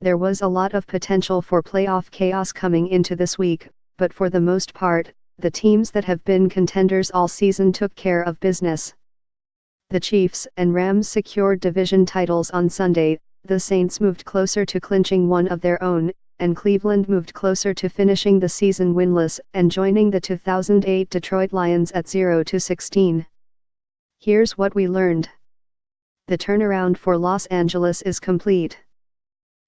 There was a lot of potential for playoff chaos coming into this week, but for the most part, the teams that have been contenders all season took care of business. The Chiefs and Rams secured division titles on Sunday, the Saints moved closer to clinching one of their own, and Cleveland moved closer to finishing the season winless and joining the 2008 Detroit Lions at 0-16. Here's what we learned. The turnaround for Los Angeles is complete.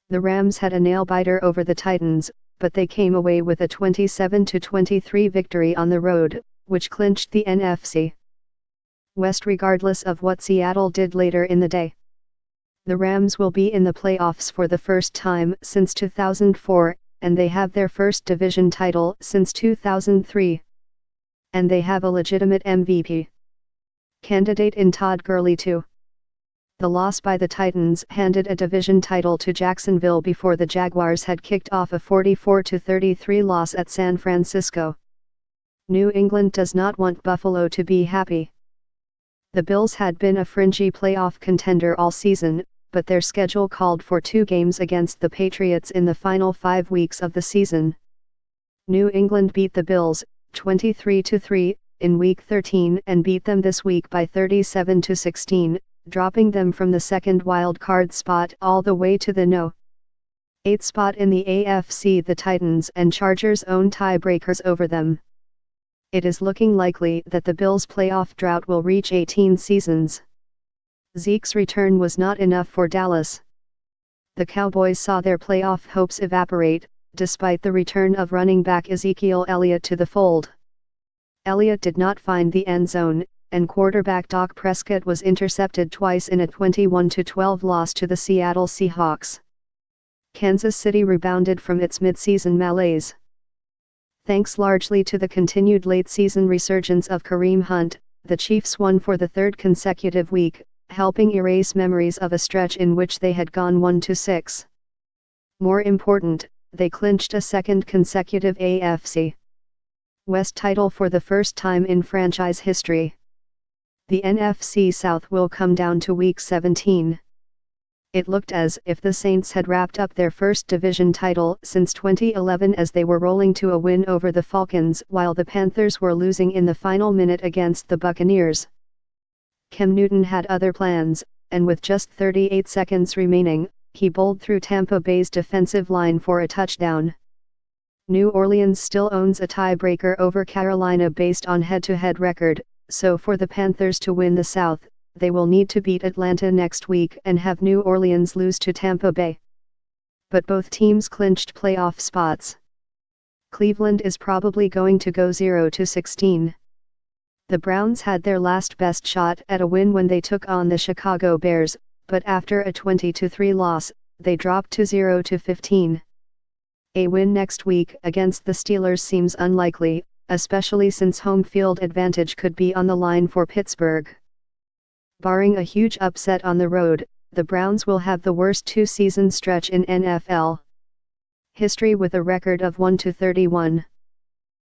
The Rams had a nail-biter over the Titans, but they came away with a 27-23 victory on the road, which clinched the NFC West regardless of what Seattle did later in the day. The Rams will be in the playoffs for the first time since 2004, and they have their first division title since 2003. And they have a legitimate MVP candidate in Todd Gurley too. The loss by the Titans handed a division title to Jacksonville before the Jaguars had kicked off a 44-33 loss at San Francisco. New England does not want Buffalo to be happy. The Bills had been a fringy playoff contender all season, but their schedule called for 2 games against the Patriots in the final 5 weeks of the season. New England beat the Bills, 23-3, in Week 13 and beat them this week by 37-16, dropping them from the second wild card spot all the way to the No. 8 spot in the AFC. The Titans and Chargers own tiebreakers over them. It is looking likely that the Bills' playoff drought will reach 18 seasons. Zeke's return was not enough for Dallas. The Cowboys saw their playoff hopes evaporate, despite the return of running back Ezekiel Elliott to the fold. Elliott did not find the end zone, and quarterback Dak Prescott was intercepted twice in a 21-12 loss to the Seattle Seahawks. Kansas City rebounded from its midseason malaise. Thanks largely to the continued late-season resurgence of Kareem Hunt, the Chiefs won for the 3rd consecutive week, helping erase memories of a stretch in which they had gone 1-6. More important, they clinched a 2nd consecutive AFC West title for the first time in franchise history. The NFC South will come down to Week 17. It looked as if the Saints had wrapped up their first division title since 2011 as they were rolling to a win over the Falcons while the Panthers were losing in the final minute against the Buccaneers. Cam Newton had other plans, and with just 38 seconds remaining, he bowled through Tampa Bay's defensive line for a touchdown. New Orleans still owns a tiebreaker over Carolina based on head-to-head record, so for the Panthers to win the South, they will need to beat Atlanta next week and have New Orleans lose to Tampa Bay. But both teams clinched playoff spots. Cleveland is probably going to go 0-16. The Browns had their last best shot at a win when they took on the Chicago Bears, but after a 20-3 loss, they dropped to 0-15. A win next week against the Steelers seems unlikely, especially since home field advantage could be on the line for Pittsburgh. Barring a huge upset on the road, the Browns will have the worst 2-season stretch in NFL history with a record of 1-31.